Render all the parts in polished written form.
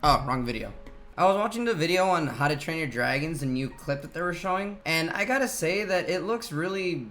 Oh, wrong video. I was watching the video on How to Train Your Dragons, the new clip that they were showing, and I gotta say that it looks really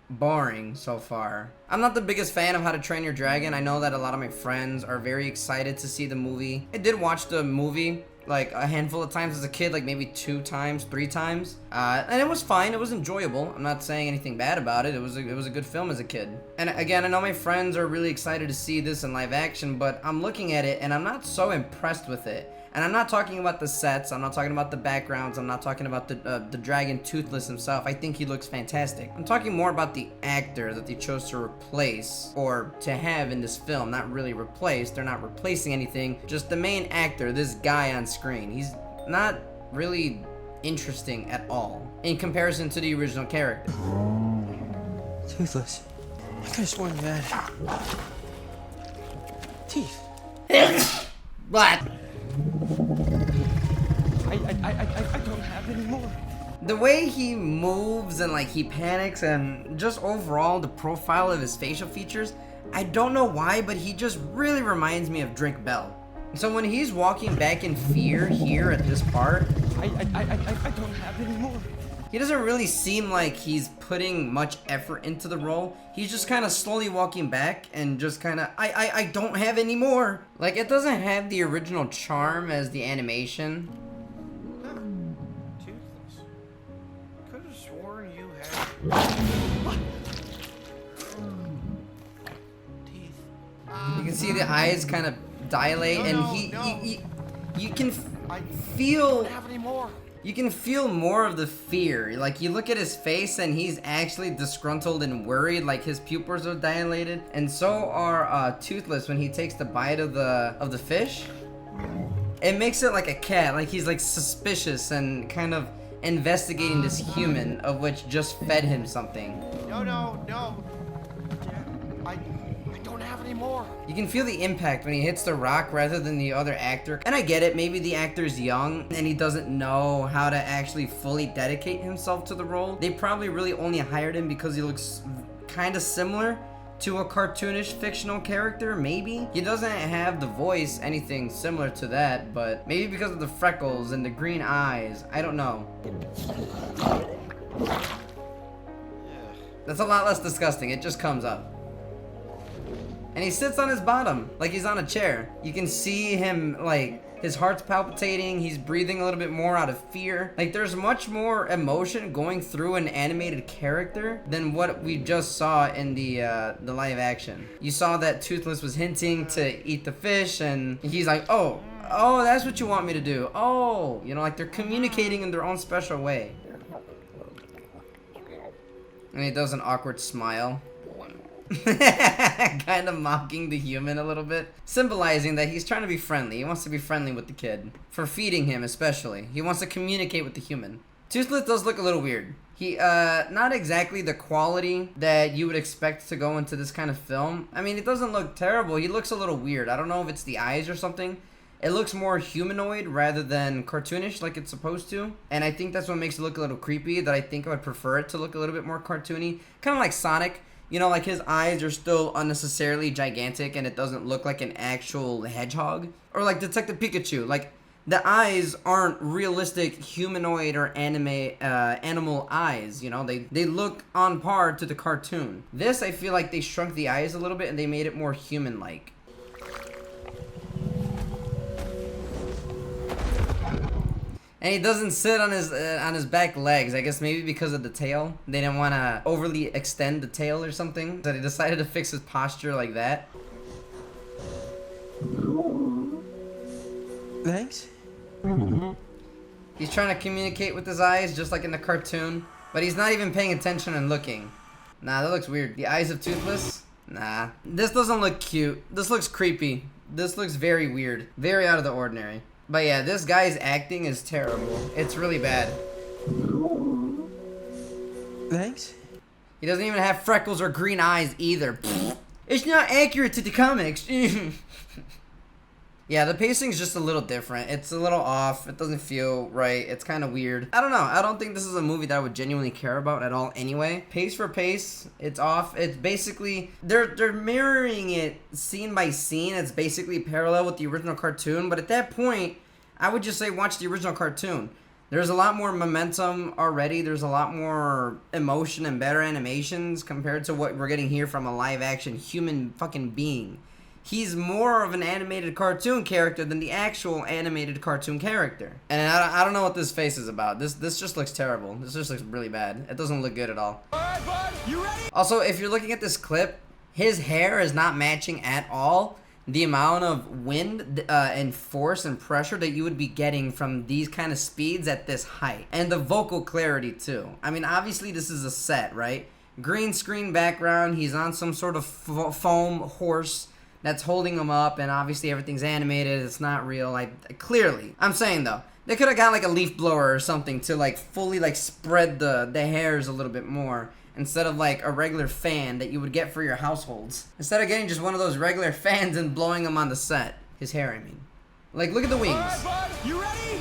boring so far. I'm not the biggest fan of How to Train Your Dragon. I know that a lot of my friends are very excited to see the movie. I did watch the movie like a handful of times as a kid, like maybe 2 times, 3 times, and it was fine. It was enjoyable. I'm not saying anything bad about it. It was a good film as a kid. And again, I know my friends are really excited to see this in live action, but I'm looking at it and I'm not so impressed with it. And I'm not talking about the sets, I'm not talking about the backgrounds, I'm not talking about the dragon Toothless himself. I think he looks fantastic. I'm talking more about the actor that they chose to replace, or to have in this film. Not really replace, they're not replacing anything, just the main actor, this guy on screen. He's not really interesting at all in comparison to the original character. Toothless. I could have sworn you had teeth. What? I don't have any more. The way he moves and like he panics, and just overall the profile of his facial features, I don't know why, but he just really reminds me of Drink Bell. So when he's walking back in fear here at this part, I don't have any more. he doesn't really seem like he's putting much effort into the role. He's just kind of slowly walking back and just kind of, I don't have any more. Like, it doesn't have the original charm as the animation. Toothless. Could have sworn you had teeth. You can see the eyes kind of dilate, and you can feel. Don't have any more. You can feel more of the fear. Like, you look at his face and he's actually disgruntled and worried, like his pupils are dilated. And so are Toothless when he takes the bite of the fish. It makes it like a cat, like he's like suspicious and kind of investigating this human of which just fed him something. No. I don't have any more. You can feel the impact when he hits the rock rather than the other actor. And I get it, maybe the actor's young and he doesn't know how to actually fully dedicate himself to the role. They probably really only hired him because he looks kind of similar to a cartoonish fictional character, maybe. He doesn't have the voice, anything similar to that, but maybe because of the freckles and the green eyes, I don't know. That's a lot less disgusting, it just comes up. And he sits on his bottom, like he's on a chair. You can see him, like, his heart's palpitating, he's breathing a little bit more out of fear. Like, there's much more emotion going through an animated character than what we just saw in the live action. You saw that Toothless was hinting to eat the fish, and he's like, oh, that's what you want me to do. Oh, you know, like they're communicating in their own special way. And he does an awkward smile. Kind of mocking the human a little bit, symbolizing that he's trying to be friendly. He wants to be friendly with the kid, for feeding him especially. He wants to communicate with the human. Toothless does look a little weird. He not exactly the quality that you would expect to go into this kind of film. I mean, it doesn't look terrible. He looks a little weird. I don't know if it's the eyes or something. It looks more humanoid rather than cartoonish like it's supposed to. And I think that's what makes it look a little creepy, that I think I would prefer it to look a little bit more cartoony. Kind of like Sonic. You know, like his eyes are still unnecessarily gigantic and it doesn't look like an actual hedgehog. Or like Detective Pikachu. Like, the eyes aren't realistic humanoid or animal eyes, you know? They look on par to the cartoon. This, I feel like they shrunk the eyes a little bit and they made it more human-like. And he doesn't sit on his back legs. I guess maybe because of the tail. They didn't want to overly extend the tail or something. So they decided to fix his posture like that. Thanks. He's trying to communicate with his eyes just like in the cartoon. But he's not even paying attention and looking. Nah, that looks weird. The eyes of Toothless? Nah. This doesn't look cute. This looks creepy. This looks very weird. Very out of the ordinary. But yeah, this guy's acting is terrible. It's really bad. Thanks. He doesn't even have freckles or green eyes either. It's not accurate to the comics. Yeah, the pacing's just a little different. It's a little off. It doesn't feel right. It's kind of weird. I don't know. I don't think this is a movie that I would genuinely care about at all anyway. Pace for pace, it's off. It's basically, they're mirroring it scene by scene. It's basically parallel with the original cartoon. But at that point, I would just say watch the original cartoon. There's a lot more momentum already. There's a lot more emotion and better animations compared to what we're getting here from a live action human fucking being. He's more of an animated cartoon character than the actual animated cartoon character. And I don't know what this face is about. This just looks terrible. This just looks really bad. It doesn't look good at all. Alright, bud, you ready? Also, if you're looking at this clip, his hair is not matching at all the amount of wind and force and pressure that you would be getting from these kind of speeds at this height. And the vocal clarity too. I mean, obviously this is a set, right? Green screen background. He's on some sort of foam horse that's holding him up, and obviously everything's animated. It's not real. Clearly, I'm saying though, they could have got like a leaf blower or something to like fully like spread the hairs a little bit more, instead of like a regular fan that you would get for your households. Instead of getting just one of those regular fans and blowing them on the set. His hair, I mean. Like, look at the wings. Alright, bud, you ready?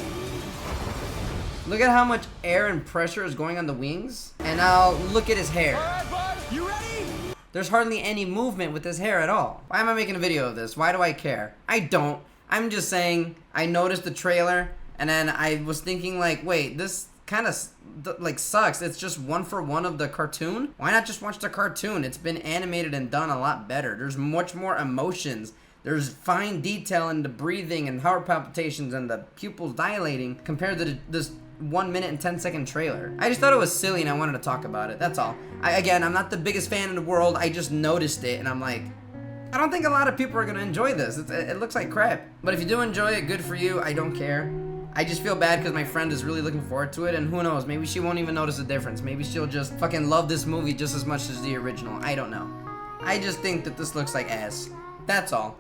Look at how much air and pressure is going on the wings. And now look at his hair. Alright, bud, you ready? There's hardly any movement with his hair at all. Why am I making a video of this? Why do I care? I don't. I'm just saying, I noticed the trailer, and then I was thinking like, wait, this kind of like sucks. It's just one for one of the cartoon. Why not just watch the cartoon? It's been animated and done a lot better. There's much more emotions. There's fine detail in the breathing and heart palpitations and the pupils dilating compared to this 1 minute and 10-second trailer. I just thought it was silly and I wanted to talk about it. That's all. Again, I'm not the biggest fan in the world. I just noticed it and I'm like, I don't think a lot of people are gonna enjoy this. It looks like crap. But if you do enjoy it, good for you. I don't care. I just feel bad because my friend is really looking forward to it, and who knows, maybe she won't even notice the difference. Maybe she'll just fucking love this movie just as much as the original. I don't know. I just think that this looks like ass. That's all.